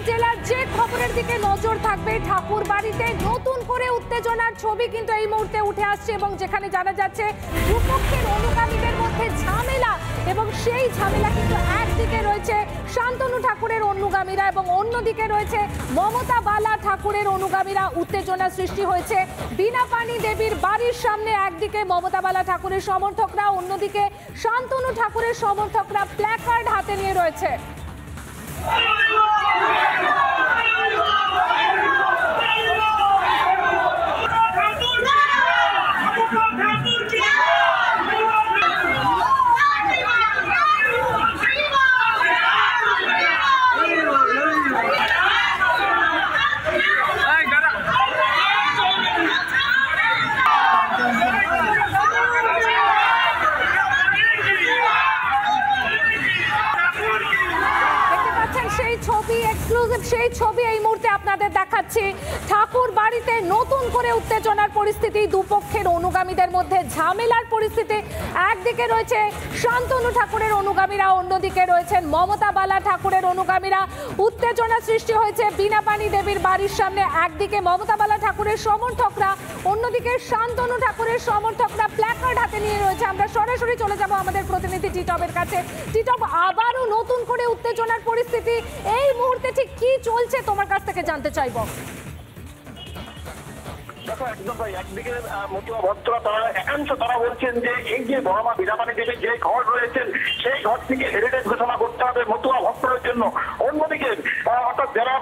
জেলার যে খবরের দিকে নজর থাকবে, ঠাকুর বাড়িতে নতুন করে উত্তেজনার ছবি কিন্তু এই মুহূর্তে উঠে আসছে এবং যেখানে জানা যাচ্ছে দুপক্ষের অনুগামীদের মধ্যে ঝামেলা, এবং সেই ঝামেলা কিন্তু একদিকে রয়েছে শান্তনু ঠাকুরের অনুগামীরা এবং অন্যদিকে রয়েছে মমতা বালা ঠাকুরের অনুগামীরা। উত্তেজনা সৃষ্টি হয়েছে বীণাপাণি দেবীর বাড়ির সামনে, একদিকে মমতা বালা ঠাকুরের সমর্থকরা, অন্যদিকে শান্তনু ঠাকুরের সমর্থকরা প্ল্যাকার্ড হাতে নিয়ে রয়েছে। সেই ছবি এই মুহূর্তে আপনাদের দেখাচ্ছি। ঠাকুর বাড়িতে নতুন করে উত্তেজনার পরিস্থিতি, দুপক্ষের অনুগামীদের মধ্যে ঝামেলার পরিস্থিতি। একদিকে রয়েছে শান্তনু ঠাকুরের অনুগামীরা, অন্যদিকে রয়েছেন মমতা বালা ঠাকুরের অনুগামীরা। উত্তেজনা সৃষ্টি হয়েছে বীণাপাণি দেবীর বাড়ির সামনে, একদিকে মমতা বালা ঠাকুরের সমর্থকরা, অন্যদিকে শান্তনু ঠাকুরের সমর্থকরা প্ল্যাকার্ড হাতে নিয়ে রয়েছে। আমরা সরাসরি চলে যাব আমাদের প্রতিনিধি টিটপের কাছে। টিটপ, আবারও নতুন করে উত্তেজনার পরিস্থিতি, এই মুহূর্তে ঠিক কি চলছে তোমার কাছ থেকে জানতে চাইব। দেখো, একদম ভাই, একদিকে মতুয়া ভক্তরা তারা বলছেন যে এই যে বড়মা বীণাপাণি দেবীর যে ঘর রয়েছেন সেই ঘর থেকে হেরিটেজ ঘোষণা করতে হবে মতুয়া ভক্তদের জন্য। অন্যদিকে অর্থাৎ যারা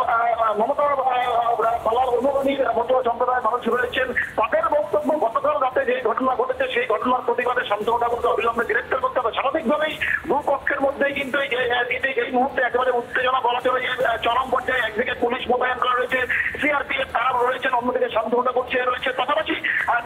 মমতা বালার অনুগামী মতুয়া সম্প্রদায়ের মানুষ রয়েছেন তাদের বক্তব্য, গতকাল রাতে যে ঘটনা ঘটেছে সেই ঘটনার প্রতিবাদে শান্তনু ঠাকুরকে অবিলম্বে গ্রেপ্তার করতে হবে। স্বাভাবিকভাবেই দুপক্ষের মধ্যেই কিন্তু এই মুহূর্তে একেবারে উত্তেজনা বলা চলে চরম পর্যায়ে। একদিকে পুলিশ মোতায়েন করা রয়েছে, সিআরপিএফ তারা রয়েছেন, অন্যদিকে শান্তনু ঠাকুর রয়েছে, পাশাপাশি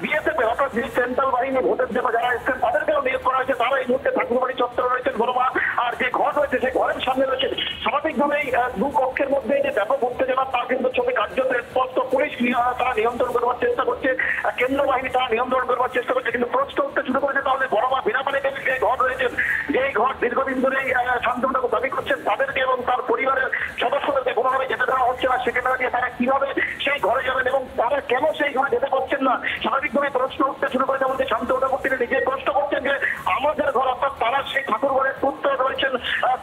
বিএসএফ অর্থাৎ যে সেন্ট্রাল বাহিনী ভোটের জন্য যারা এসেছেন তাদেরকেও নিয়োগ করা হয়েছে। তারা এই মুহূর্তে ঠাকুরবাড়ি চত্বরে রয়েছেন বড়মা, আর যে ঘর রয়েছে সেই ঘরের সামনে রয়েছে। স্বাভাবিকভাবেই দুপক্ষের মধ্যে যে ব্যাপক উত্তেজনা তা কিন্তু ছবি কার্যত স্পষ্ট। পুলিশ তারা নিয়ন্ত্রণ করবার চেষ্টা করছে, কেন্দ্র বাহিনী তারা নিয়ন্ত্রণ করবার চেষ্টা করছে, কিন্তু প্রশ্ন উঠতে শুরু করেছে তাহলে বড়মা বীণাপাণি দেবীর যে ঘর রয়েছেন, যেই ঘর দীর্ঘদিন ধরে শান্তনু ঠাকুর দাবি করছেন তাদেরকে এবং তার পরিবারের সদস্যদেরকে কোনোভাবে যেতে দেওয়া হচ্ছে না, সেখানে দাঁড়িয়ে তারা কিভাবে সেই ঘরে যাবেন এবং তারা কেন সেই ঘরে যেতে পারছেন না, স্বাভাবিকভাবে প্রশ্ন উঠতে শুরু করেছে। আমাদের শান্তনু ঠাকুর তিনি নিজে প্রশ্ন করছেন যে আমাদের ঘর, অর্থাৎ তারা সেই ঠাকুর ঘরের পুত্র রয়েছেন,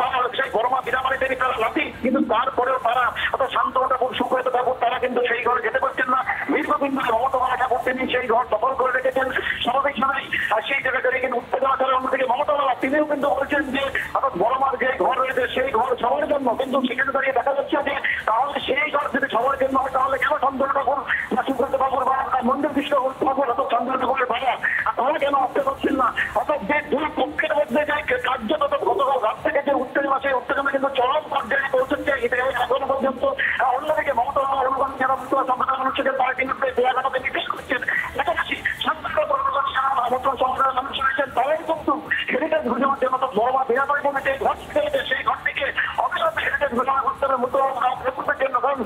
তারা সেই বড়মা বীণাপাণি দেবী তারা নাতি, কিন্তু তারপরেও তারা অর্থাৎ শান্তনু ঠাকুর, সুব্রত ঠাকুর তারা কিন্তু সেই ঘরে যেতে পারছেন না। দীর্ঘদিন ধরে মমতা বালা ঠাকুর তিনি সেই ঘর দখল করে রেখেছেন। স্বাভাবিকভাবেই সেই জায়গায় কিন্তু উত্তেজনা চলে। অন্যদিকে মমতা বালা তিনিও কিন্তু বলছেন যে অর্থাৎ বড়মার যে ঘর রয়েছে সেই ঘর সবার জন্য, কিন্তু সেখানে দাঁড়িয়ে দেখা যাচ্ছে যে তাহলে সেই ঘর যদি সবার জন্য হয় তাহলে কেন শান্তনু ঠাকুর বা সুব্রত ঠাকুর বা মন্দির কৃষ্ণ ঠাকুর অর্থাৎ শান্তনু ঠাকুরের ভাড়া তাহলে কেন আসতে পারছেন না? অর্থাৎ যে দুই পক্ষের মধ্যে যে কার্যত গতকাল রাত থেকে যে উত্তেজনা, সেই উত্তেজনা কিন্তু চরম পর্যায়ে পৌঁছেছে এখনো পর্যন্ত। অন্যদিকে মমতা অনুগামী যারা মতুয়া সম্প্রদায়ের মানুষ ছিলেন তারা কিন্তু বেয়াগানাতে নির্দেশ করছেন। পাশাপাশি শান্তনু ঠাকুর অনুগামী যারা মতুয়া সম্প্রদায়ের মানুষ রয়েছেন তারাই কিন্তু হেরিটেজ ঘোষণার জন্য বড়মা বীণাপাণি দেবীর যে ঘর থেকে সেই ঘর থেকে অবিলম্বে হেরিটেজ ঘোষণা করতে হবে মতুয়া ভক্তদের জন্য। কারণ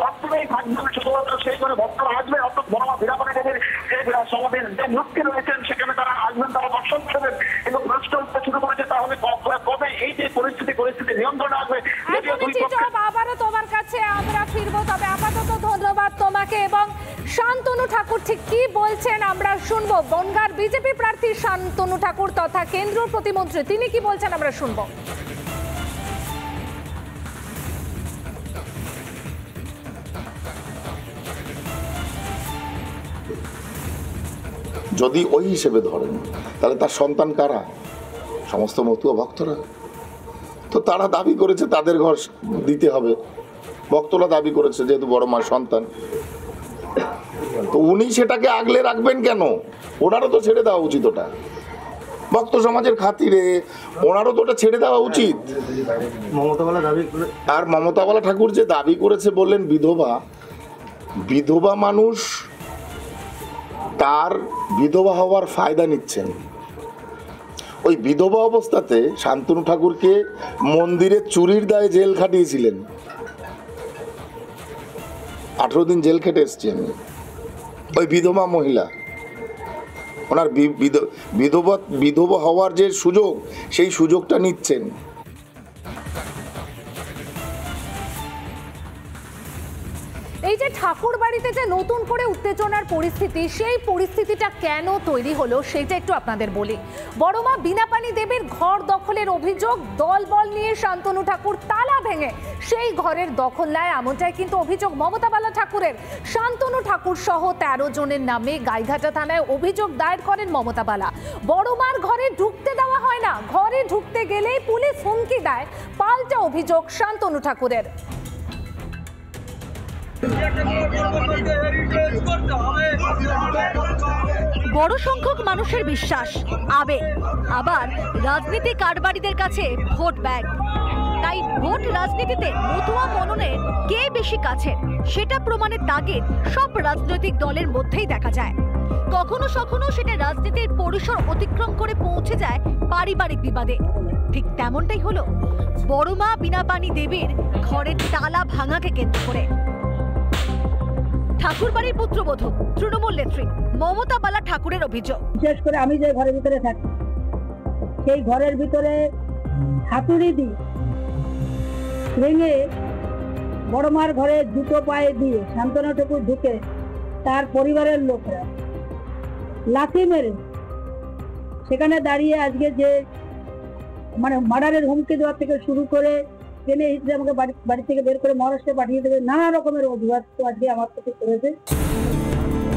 ভক্তরাই থাকবে, শুধুমাত্র সেই ঘরে ভক্তরা আসবে, অর্থাৎ বড়মা বীণাপাণি দেবীর যে সমাবেশ যে মূর্তি রয়েছেন সেখানে তারা আসবেন, তারা দর্শন করবেন। কিন্তু প্রশ্ন উঠতে শুরু করেছে তাহলে কবে এই যে পরিস্থিতি নিয়ন্ত্রণে আসবে। আবারও তোমার কাছে আমরা ফিরবো, তবে আপাতত ধন্যবাদ তোমাকে। এবং শান্তনু ঠাকুর ঠিক কি বলছেন আমরা শুনবো। বনগাঁর বিজেপি প্রার্থী শান্তনু ঠাকুর তথা কেন্দ্রীয় প্রতিমন্ত্রী তিনি কি বলছেন আমরা শুনবো। যদি ওই হিসেবে ধরেন তাহলে তার সন্তান কারা? সমস্ত মতুয়া ভক্তরা। তো তারা দাবি করেছে তাদের ঘর দিতে হবে, ভক্তরা দাবি করেছে যেহেতু বড়মার সন্তান, তো উনি সেটাকে আগলে রাখবেন কেন? ওনারও তো ছেড়ে দেওয়া উচিত, ওটা ভক্ত সমাজের খাতিরে ওনারও তো ওটা ছেড়ে দেওয়া উচিত। আর মমতা বালা ঠাকুর যে দাবি করেছে বললেন বিধবা মানুষ তার বিধবা হওয়ার ফায়দা নিচ্ছেন। ওই বিধবা অবস্থাতে শান্তনু ঠাকুরকে মন্দিরে চুরির দায়ে জেল খাটিয়েছিলেন, 18 দিন জেল খেটে এসছেন ওই বিধবা মহিলা। ওনার বিধবা হওয়ার যে সুযোগ সেই সুযোগটা নিচ্ছেন। এই যে ঠাকুর বাড়িতে যে নতুন করে উত্তেজনার পরিস্থিতি, সেই পরিস্থিতিটা কেন তৈরি হলো সেটা একটু আপনাদের বলি। বড়মা বীণাপাণি দেবীর ঘর দখলের অভিযোগ, দলবল নিয়ে শান্তনু ঠাকুর তালা ভেঙে সেই ঘরের দখল নেয়, এমনটাই কিন্তু অভিযোগ মমতা বালা ঠাকুরের। শান্তনু ঠাকুর সহ 13 জনের নামে গাইঘাটা থানায় অভিযোগ দায়ের করেন মমতা বালা। বড়মার ঘরে ঢুকতে দেওয়া হয় না, ঘরে ঢুকতে গেলেই পুলিশ হুমকি দেয়, পাল্টা অভিযোগ শান্তনু ঠাকুরের। বড় সংখ্যক মানুষের বিশ্বাস, আবেগ, আবার রাজনীতি কারবারিদের কাছে ভোট ব্যাংক। তাই ভোট রাজনীতিতে মতুয়া মননে কে বেশি কাছের সেটা প্রমাণের তাগিদ সব রাজনৈতিক দলের মধ্যেই দেখা যায়। কখনো কখনো সেটা রাজনীতির পরিসর অতিক্রম করে পৌঁছে যায় পারিবারিক বিবাদে। ঠিক তেমনটাই হলো বড়মা বীণাপাণি দেবীর ঘরের তালা ভাঙাকে কেন্দ্র করে। ঠাকুরবাড়ির পুত্রবধূ তৃণমূল নেত্রী মমতা বালা ঠাকুরের অভিযোগ, বিশেষ করে আমি যে ঘরের ভিতরে থাকি সেই ঘরের ভিতরে হাতুড়ি দিয়ে ভেঙে বড়মার ঘরে দুটো পায়ে দিয়ে শান্তনু ঠাকুর ঢুকে তার পরিবারের লোকরা লাথি মেরে সেখানে দাঁড়িয়ে আজকে যে মানে মার্ডারের হুমকি দেওয়া থেকে শুরু করে টেনে হিসেবে আমাকে বাড়ি থেকে বের করে মহারাষ্ট্রে পাঠিয়ে দেবে, নানা রকমের অজুহাত আজকে আমার সাথে করেছে।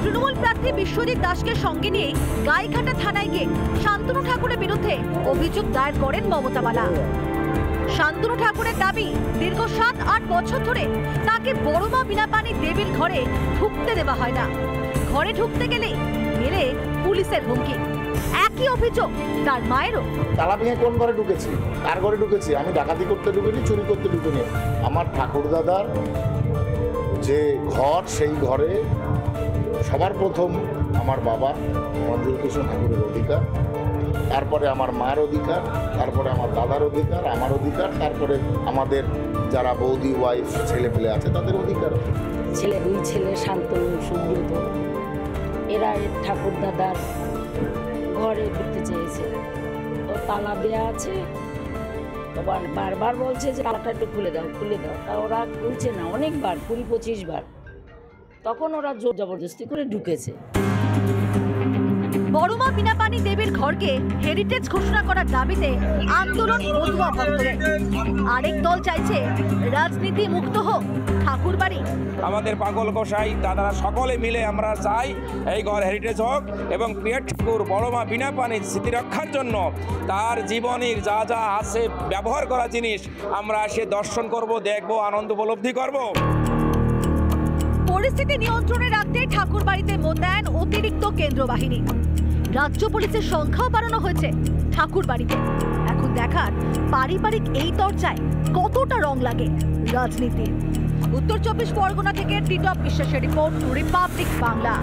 তৃণমূল প্রার্থী বিশ্বজিৎ দাসকে সঙ্গে নিয়ে গাইঘাটা থানায় গিয়ে শান্তনু ঠাকুরের বিরুদ্ধে অভিযোগ দায়ের করেন মমতা বালা। শান্তনু ঠাকুরের দাবি, দীর্ঘ 7-8 বছর ধরে তাকে বড়মা বীণাপাণি দেবীর ঘরে ঢুকতে দেওয়া হয় না, ঘরে ঢুকতে গেলে মেরে পুলিশের হুমকি। একই অভিযোগ তার মায়েরও। তালা ভেঙে কোন ঘরে ঢুকেছি, কার ঘরে ঢুকেছি? আমি ডাকাতি করতে ঢুকিনি, চুরি করতে ঢুকিনি। আমার ঠাকুরদাদার যে ঘর, সেই ঘরে সবার প্রথম আমার বাবা মঞ্জুর কৃষ্ণ ঠাকুরের অধিকার, তারপরে আমার মার অধিকার, তারপরে আমার দাদার অধিকার, আমার অধিকার, তারপরে আমাদের যারা বৌদি ওয়াইফ ছেলে পেলে আছে তাদের অধিকার। দুই ছেলে শান্তনু সুব্রত, এরা ঠাকুর দাদার ঘরে ঢুকতে চেয়েছে, তো তালা দেওয়া আছে, বারবার বলছে যে তালাটা একটু খুলে দাও খুলে দাও, তা ওরা খুলছে না, অনেকবার 20-25 বার, তখন ওরা জোর জবরদস্তি করে ঢুকেছে। বড়মা বীণাপাণি দেবীর ঘরকে হেরিটেজ ঘোষণা করার দাবিতে আন্দোলন মতুয়া ভক্তদের। আরেক দল চাইছে রাজনীতি মুক্ত হোক ঠাকুরবাড়ি। আমাদের পাগল গোসাই দাদারা সকলে মিলে আমরা চাই এই ঘর হেরিটেজ হোক এবং প্রিয় ঠাকুর বড়মা বীণাপাণির স্মৃতি রক্ষার জন্য তার জীবনের যা যা আছে ব্যবহার করা জিনিস আমরা সে দর্শন করব, দেখব, আনন্দ উপলব্ধি করব। পরিস্থিতি নিয়ন্ত্রণে রাখতে ঠাকুরবাড়িতে মোতায়েন অতিরিক্ত কেন্দ্র বাহিনী। রাজ্য পুলিশের সংখ্যাও বাড়ানো হয়েছে ঠাকুরবাড়িতে। এখন দেখার পারিবারিক এই চর্চায় কতটা রং লাগে রাজনীতি। উত্তর 24 পরগনা থেকে টিটপ বিশ্বাসের রিপোর্ট, রিপাবলিক বাংলা।